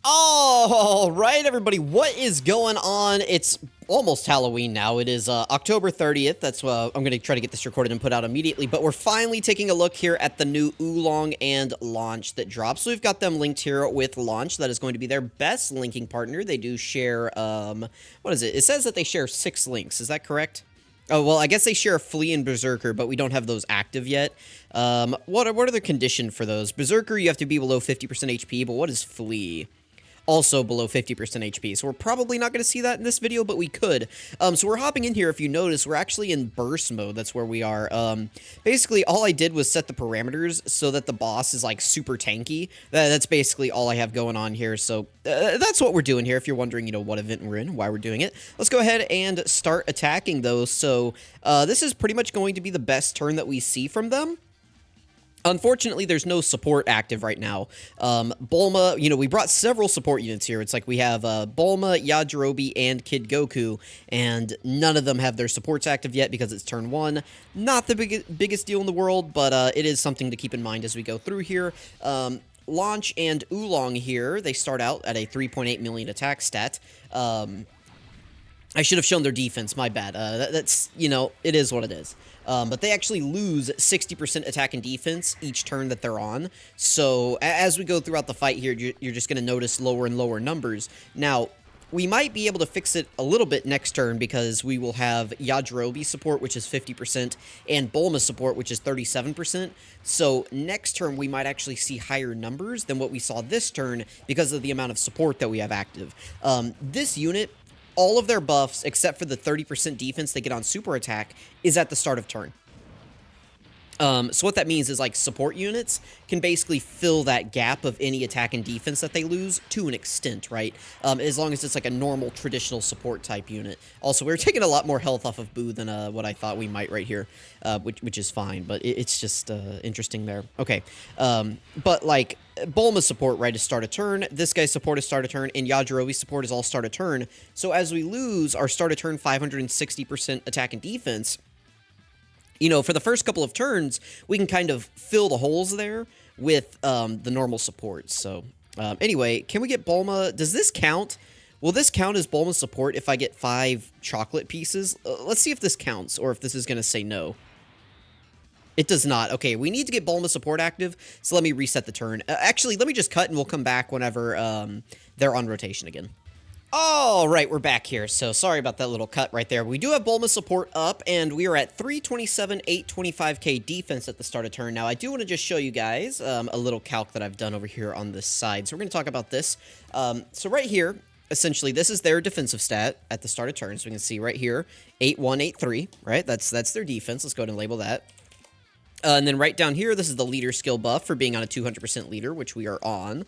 All right, everybody, what is going on? It's almost Halloween now. It is October 30th. That's I'm going to try to get this recorded and put out immediately. But we're finally taking a look here at the new OOLONG and Launch that drops. So we've got them linked here with Launch. That is going to be their best linking partner. They do share, what is it? It says that they share 6 links. Is that correct? Oh, well, I guess they share Flea and Berserker, but we don't have those active yet. What are the conditions for those? Berserker, you have to be below 50% HP, but what is Flea? Also below 50% HP. So we're probably not going to see that in this video, but we could. So we're hopping in here. If you notice, we're actually in burst mode. That's where we are. Basically, all I did was set the parameters so that the boss is like super tanky. That's basically all I have going on here. So that's what we're doing here. If you're wondering, what event we're in, why we're doing it. Let's go ahead and start attacking those. So this is pretty much going to be the best turn that we see from them. Unfortunately, there's no support active right now. Bulma, we brought several support units here. It's like we have Bulma, Yajirobe, and Kid Goku, and none of them have their supports active yet because it's turn 1. Not the biggest deal in the world, but it is something to keep in mind as we go through here. Launch and OOLONG here, they start out at a 3.8 million attack stat. I should have shown their defense, my bad. That's, it is what it is. But they actually lose 60% attack and defense each turn that they're on. So as we go throughout the fight here, you're just going to notice lower and lower numbers. Now, we might be able to fix it a little bit next turn because we will have Yajirobe support, which is 50%, and Bulma support, which is 37%. So next turn, we might actually see higher numbers than what we saw this turn because of the amount of support that we have active. This unit, all of their buffs, except for the 30% defense they get on super attack, is at the start of turn. So what that means is, like, support units can basically fill that gap of any attack and defense that they lose to an extent, right? As long as it's, like, a normal, traditional support type unit. Also, we're taking a lot more health off of Boo than what I thought we might right here, which is fine, but it's just interesting there. Okay, but, like, Bulma's support, right, is start a turn, this guy's support is start a turn, and Yajirobe's support is all start a turn. So as we lose our start a turn 560% attack and defense, for the first couple of turns, we can kind of fill the holes there with the normal supports. So, anyway, can we get Bulma? Does this count? Will this count as Bulma's support if I get 5 chocolate pieces? Let's see if this counts, or if this is going to say no. It does not. Okay, we need to get Bulma support active, so let me reset the turn. Actually, let me just cut, and we'll come back whenever they're on rotation again. All right, we're back here, so sorry about that little cut right there. We do have Bulma support up, and we are at 327, 825k defense at the start of turn. Now, I do want to just show you guys a little calc that I've done over here on this side. So we're going to talk about this. So right here, essentially, this is their defensive stat at the start of turn. So we can see right here, 8183, right? That's their defense. Let's go ahead and label that. And then right down here, this is the leader skill buff for being on a 200% leader, which we are on.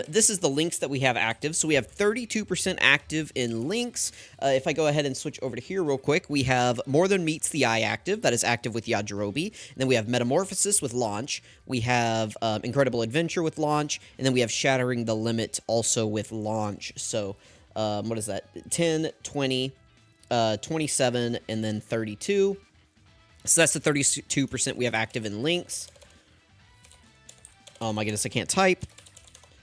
This is the links that we have active. So we have 32% active in links. If I go ahead and switch over to here real quick, we have More Than Meets the Eye active. That is active with Yajirobe. And then we have Metamorphosis with Launch. We have Incredible Adventure with Launch. And then we have Shattering the Limit also with Launch. So what is that? 10, 20, 27, and then 32. So that's the 32% we have active in links. Oh my goodness, I can't type.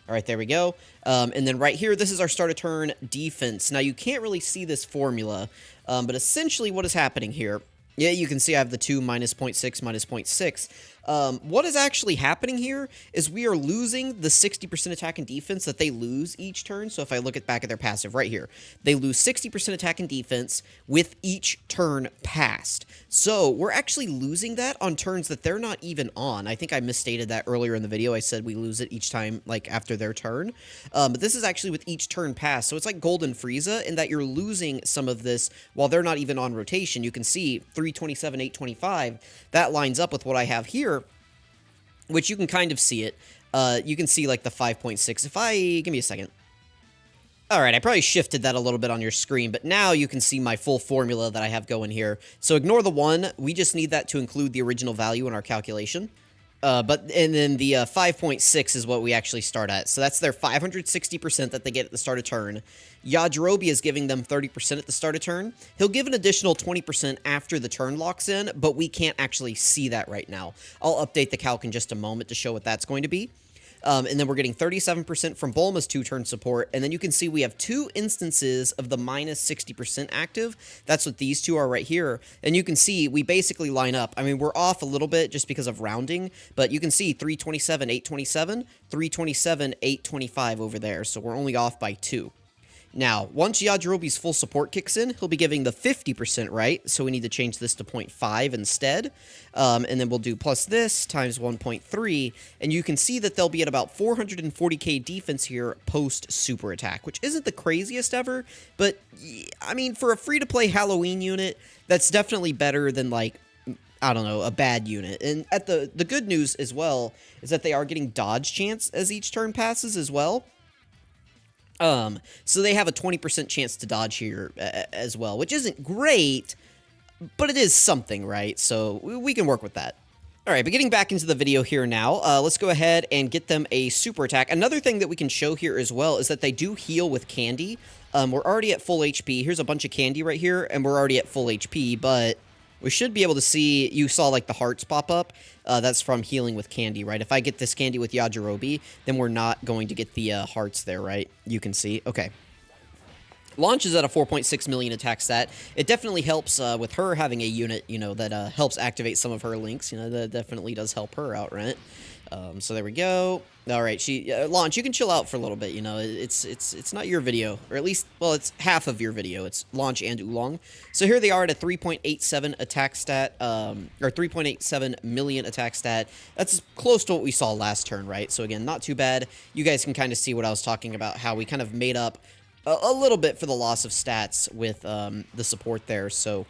All right, there we go. And then right here, this is our start of turn defense. Now, you can't really see this formula, but essentially what is happening here, yeah, you can see I have the 2 minus 0.6 minus 0.6. What is actually happening here is we are losing the 60% attack and defense that they lose each turn. So if I look back at their passive right here, they lose 60% attack and defense with each turn passed. So we're actually losing that on turns that they're not even on. I think I misstated that earlier in the video. I said we lose it each time, like after their turn. But this is actually with each turn passed. So it's like Golden Frieza in that you're losing some of this while they're not even on rotation. You can see 327, 825. That lines up with what I have here, which you can kind of see it. You can see like the 5.6. Give me a second. All right, I probably shifted that a little bit on your screen, but now you can see my full formula that I have going here. So ignore the 1. We just need that to include the original value in our calculation. And then the 5.6 is what we actually start at. So that's their 560% that they get at the start of turn. Yajirobe is giving them 30% at the start of turn. He'll give an additional 20% after the turn locks in, but we can't actually see that right now. I'll update the calc in just a moment to show what that's going to be. And then we're getting 37% from Bulma's 2-turn support. And then you can see we have 2 instances of the minus 60% active. That's what these 2 are right here. And you can see we basically line up. I mean, we're off a little bit just because of rounding, but you can see 327, 827, 327, 825 over there. So we're only off by 2. Now, once Yajirobe's full support kicks in, he'll be giving the 50% right, so we need to change this to 0.5 instead. And then we'll do plus this times 1.3, and you can see that they'll be at about 440k defense here post-super attack, which isn't the craziest ever, but, I mean, for a free-to-play Halloween unit, that's definitely better than, like, I don't know, a bad unit. And at the good news as well is that they are getting dodge chance as each turn passes as well. So they have a 20% chance to dodge here as well, which isn't great, but it is something, right? So we can work with that. All right, but getting back into the video here now, let's go ahead and get them a super attack. Another thing that we can show here as well is that they do heal with candy. We're already at full HP. Here's a bunch of candy right here, and we're already at full HP, but we should be able to see, you saw like the hearts pop up. That's from healing with candy, right? If I get this candy with Yajirobe, then we're not going to get the hearts there, right? You can see. Okay. Launch is at a 4.6 million attack stat. It definitely helps with her having a unit, you know, that helps activate some of her links. You know, that definitely does help her out, right? So there we go. All right, Launch, you can chill out for a little bit. You know, it's not your video, or at least, well, it's half of your video. It's Launch and OOLONG. So here they are at a 3.87 attack stat, or 3.87 million attack stat. That's close to what we saw last turn, right? So again, not too bad. You guys can kind of see what I was talking about, how we kind of made up a little bit for the loss of stats with the support there. So,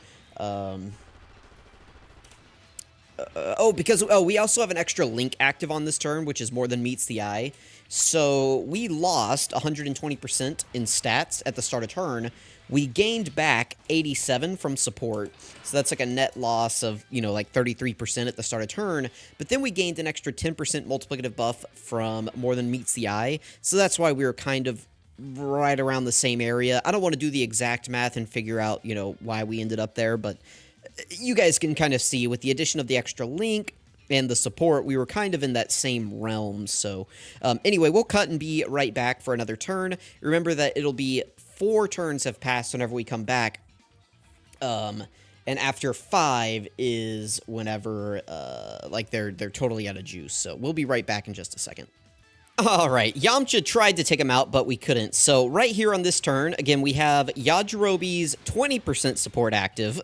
because we also have an extra link active on this turn, which is more than meets the eye. So we lost 120% in stats at the start of turn. We gained back 87 from support. So that's like a net loss of, you know, like 33% at the start of turn. But then we gained an extra 10% multiplicative buff from more than meets the eye. So that's why we were kind of right around the same area. I don't want to do the exact math and figure out, you know, why we ended up there, but you guys can kind of see with the addition of the extra link and the support, we were kind of in that same realm. So anyway, we'll cut and be right back for another turn. Remember that it'll be 4 turns have passed whenever we come back. And after 5 is whenever like they're totally out of juice. So we'll be right back in just a second. All right, Yamcha tried to take him out, but we couldn't. So right here on this turn, again, we have Yajirobe's 20% support active.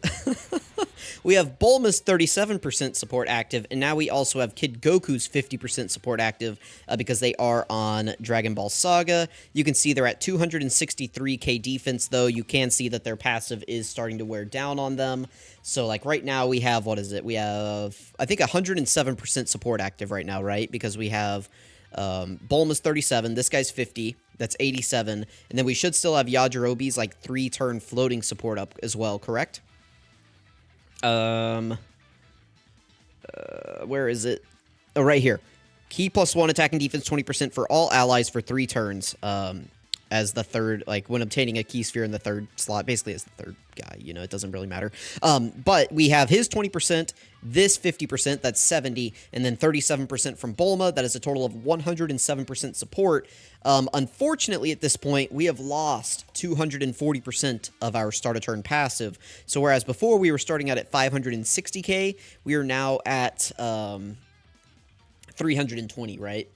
We have Bulma's 37% support active, and now we also have Kid Goku's 50% support active because they are on Dragon Ball Saga. You can see they're at 263k defense, though. You can see that their passive is starting to wear down on them. So, like, right now we have, what is it? We have, I think, 107% support active right now, right? Because we have Bulma's 37, this guy's 50, that's 87, and then we should still have Yajirobe's, like, 3-turn floating support up as well, correct? Where is it? Oh, right here. Key +1 attack and defense 20% for all allies for 3 turns, as the third, like, when obtaining a key sphere in the 3rd slot, basically as the 3rd guy, you know, it doesn't really matter. But we have his 20%, this 50%, that's 70, and then 37% from Bulma, that is a total of 107% support. Unfortunately, at this point, we have lost 240% of our start-a-turn passive. So whereas before we were starting out at 560k, we are now at 320, right?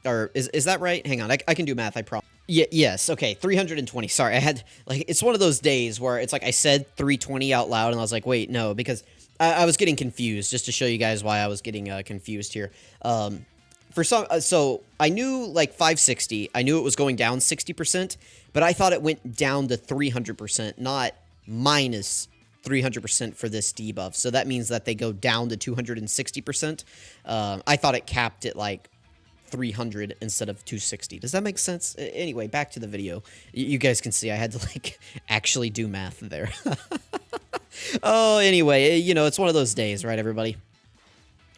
Or is that right? Hang on, I can do math, I promise. Yeah, yes, okay, 320. Sorry, I had, like, it's one of those days where it's like I said 320 out loud, and I was like, wait, no, because I was getting confused, just to show you guys why I was getting confused here. So I knew, like, 560, I knew it was going down 60%, but I thought it went down to 300%, not minus 300% for this debuff. So that means that they go down to 260%. I thought it capped at, like, 300 instead of 260. Does that make sense? Anyway, back to the video. You guys can see I had to, like, actually do math there. Oh, anyway, you know, it's one of those days, right, everybody?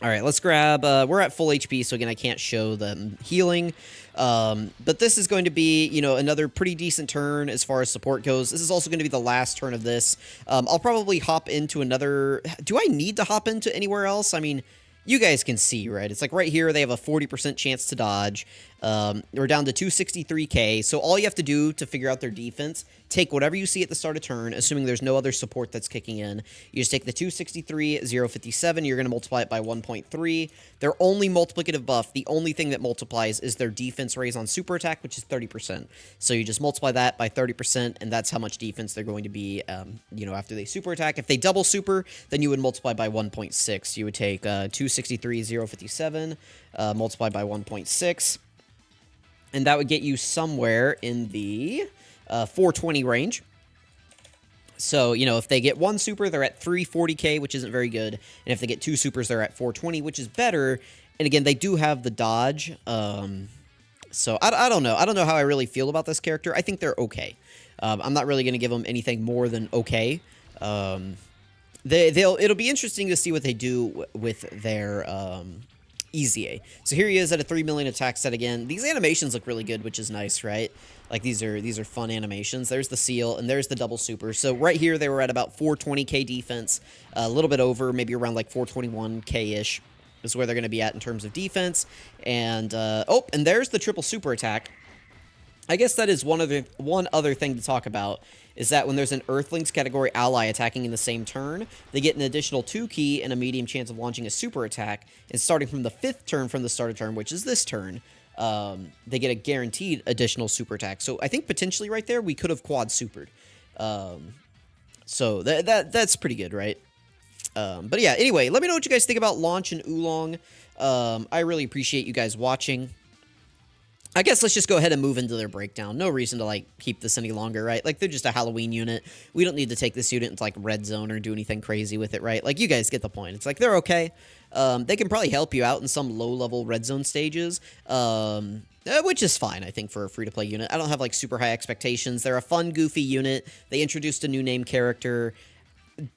All right, let's grab, we're at full HP, so again, I can't show them healing. But this is going to be, you know, another pretty decent turn as far as support goes. This is also going to be the last turn of this. I'll probably hop into another... Do I need to hop into anywhere else? I mean... you guys can see, right? It's like right here, they have a 40% chance to dodge. We're down to 263k. So all you have to do to figure out their defense, take whatever you see at the start of turn, assuming there's no other support that's kicking in. You just take the 263, 057. You're going to multiply it by 1.3. Their only multiplicative buff, the only thing that multiplies is their defense raise on super attack, which is 30%. So you just multiply that by 30%, and that's how much defense they're going to be, after they super attack. If they double super, then you would multiply by 1.6. You would take 263, 057, multiplied by 1.6. And that would get you somewhere in the 420 range. So, if they get one super, they're at 340k, which isn't very good. And if they get two supers, they're at 420, which is better. And again, they do have the dodge. So, I don't know. I don't know how I really feel about this character. I think they're okay. I'm not really going to give them anything more than okay. It'll be interesting to see what they do with their EZA. So here he is at a 3 million attack set again. These animations look really good, which is nice, right? Like these are fun animations. There's the seal and there's the double super. So right here they were at about 420k defense, a little bit over, maybe around like 421k-ish is where they're going to be at in terms of defense. And and there's the triple super attack. I guess that is one other thing to talk about, is that when there's an Earthlings category ally attacking in the same turn, they get an additional 2 key and a medium chance of launching a super attack, and starting from the 5th turn from the start of turn, which is this turn, they get a guaranteed additional super attack. So I think potentially right there, we could have quad supered. So that's pretty good, right? But yeah, anyway, let me know what you guys think about Launch and Oolong. I really appreciate you guys watching. I guess let's just go ahead and move into their breakdown. No reason to, keep this any longer, right? They're just a Halloween unit. We don't need to take this unit into, Red Zone or do anything crazy with it, right? You guys get the point. It's they're okay. They can probably help you out in some low-level Red Zone stages, which is fine, I think, for a free-to-play unit. I don't have, super high expectations. They're a fun, goofy unit. They introduced a new name character.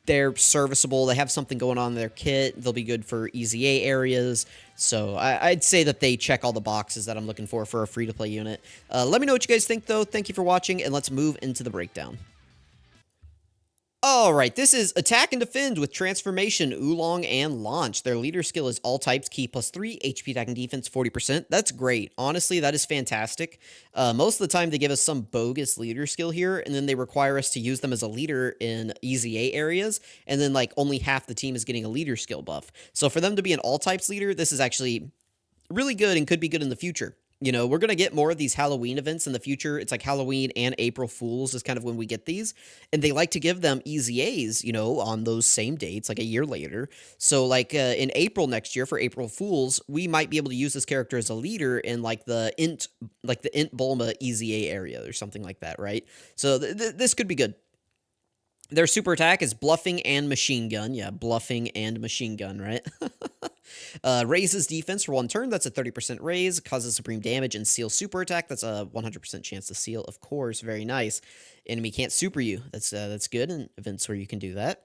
They're serviceable. They have something going on in their kit. They'll be good for EZA areas. So I'd say that they check all the boxes that I'm looking for a free-to-play unit. Let me know what you guys think, though. Thank you for watching, and let's move into the breakdown. Alright, this is Attack and Defend with Transformation, Oolong, and Launch. Their leader skill is all types, key +3, HP attack and defense 40%. That's great. Honestly, that is fantastic. Most of the time, they give us some bogus leader skill here, and then they require us to use them as a leader in EZA areas, and then, only half the team is getting a leader skill buff. So for them to be an all types leader, this is actually really good and could be good in the future. We're going to get more of these Halloween events in the future. It's Halloween and April Fools is kind of when we get these. And they like to give them EZAs, on those same dates, a year later. So, in April next year for April Fools, we might be able to use this character as a leader in, the Int Bulma EZA area or something like that, right? So, this could be good. Their super attack is Bluffing and Machine Gun. Yeah, Bluffing and Machine Gun, right? Raises defense for 1 turn. That's a 30% raise. Causes supreme damage and seal super attack. That's a 100% chance to seal, of course. Very nice. Enemy can't super you. That's good in events where you can do that.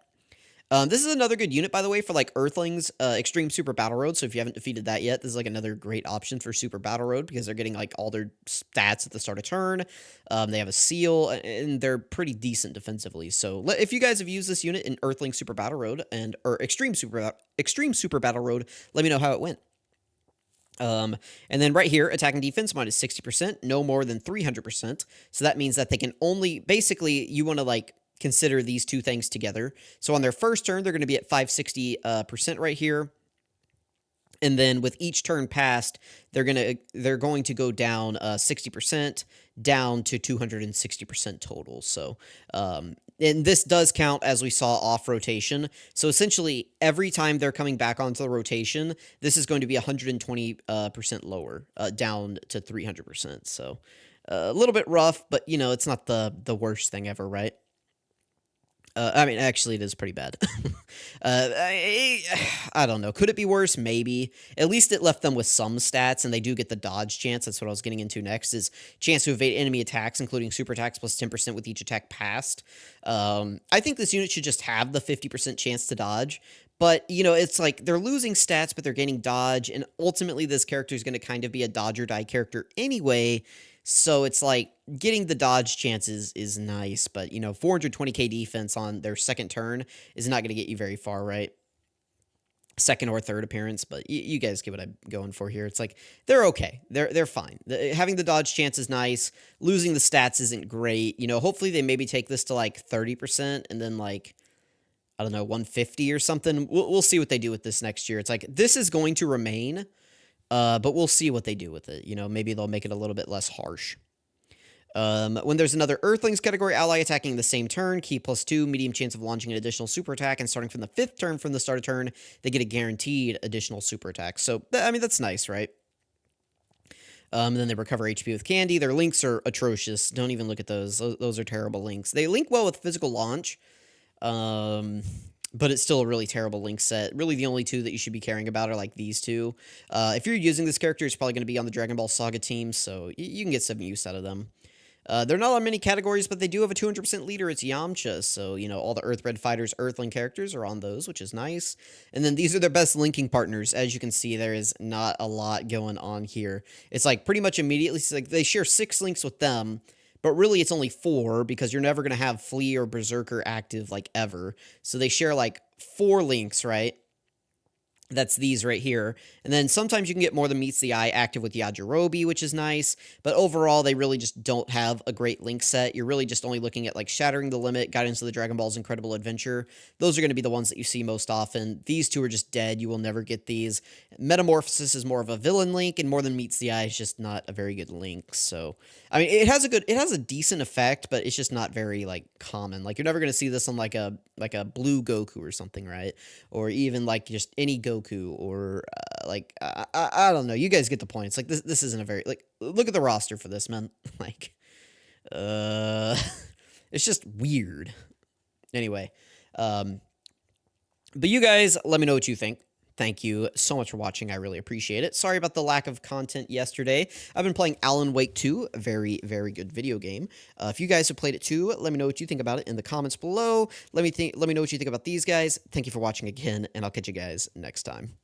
This is another good unit, by the way, for Earthlings Extreme Super Battle Road. So if you haven't defeated that yet, this is another great option for Super Battle Road because they're getting all their stats at the start of turn. They have a seal and they're pretty decent defensively. So if you guys have used this unit in Earthling Super Battle Road or Extreme Super Battle Road, let me know how it went. And then right here, attack and defense minus 60%, no more than 300%. So that means that they can only, basically, you want to consider these two things together. So on their first turn, they're going to be at 560% right here. And then with each turn passed, they're going to go down 60% down to 260% total. So, and this does count, as we saw, off rotation. So essentially, every time they're coming back onto the rotation, this is going to be 120% lower, down to 300%. So a little bit rough, but it's not the worst thing ever, right? I mean, actually, it is pretty bad. I don't know. Could it be worse? Maybe. At least it left them with some stats, and they do get the dodge chance. That's what I was getting into next, is chance to evade enemy attacks, including super attacks, plus 10% with each attack passed. I think this unit should just have the 50% chance to dodge. But, it's they're losing stats, but they're gaining dodge, and ultimately this character is going to kind of be a dodge or die character anyway. So it's getting the dodge chances is nice, but 420k defense on their second turn is not going to get you very far, right? second or third appearance, but you guys get what I'm going for here. It's like they're okay. They're fine. Having the dodge chance is nice. Losing the stats isn't great. You know, hopefully they maybe take this to like 30% and then like I don't know 150 or something. We'll see what they do with this next year. It's like this is going to remain, but we'll see what they do with it. You know, maybe they'll make it a little bit less harsh. When there's another Earthlings category ally attacking the same turn, key +2, medium chance of launching an additional super attack, and starting from the 5th turn from the start of turn, they get a guaranteed additional super attack. So, I mean, that's nice, right? And then they recover HP with candy. Their links are atrocious. Don't even look at those. Those are terrible links. They link well with physical launch, but it's still a really terrible link set. Really, the only two that you should be caring about are like these two. If you're using this character, it's probably going to be on the Dragon Ball Saga team, so you can get some use out of them. They're not on many categories, but they do have a 200% leader. It's Yamcha, so, you know, all the Earthbred Fighters, Earthling characters are on those, which is nice. And then these are their best linking partners. As you can see, there is not a lot going on here. It's like pretty much immediately, it's like they share 6 links with them, but really it's only 4 because you're never going to have Flea or Berserker active, like, ever. So they share, like, 4 links, right? That's these right here. And then sometimes you can get more than meets the eye active with Yajirobe, which is nice. But overall, they really just don't have a great link set. You're really just only looking at like Shattering the Limit, Guidance of the Dragon Ball's Incredible Adventure. Those are going to be the ones that you see most often. These two are just dead. You will never get these. Metamorphosis is more of a villain link, and More Than Meets the Eye is just not a very good link. So, I mean, it has a decent effect, but it's just not very like common. Like you're never going to see this on like a blue Goku or something, right? Or even like just any Goku or like I don't know. You guys get the point. It's like this isn't a very like look at the roster for this, man. Like it's just weird. Anyway, but you guys let me know what you think. Thank you so much for watching. I really appreciate it. Sorry about the lack of content yesterday. I've been playing Alan Wake 2, a very, very good video game. If you guys have played it too, let me know what you think about it in the comments below. Let me know what you think about these guys. Thank you for watching again, and I'll catch you guys next time.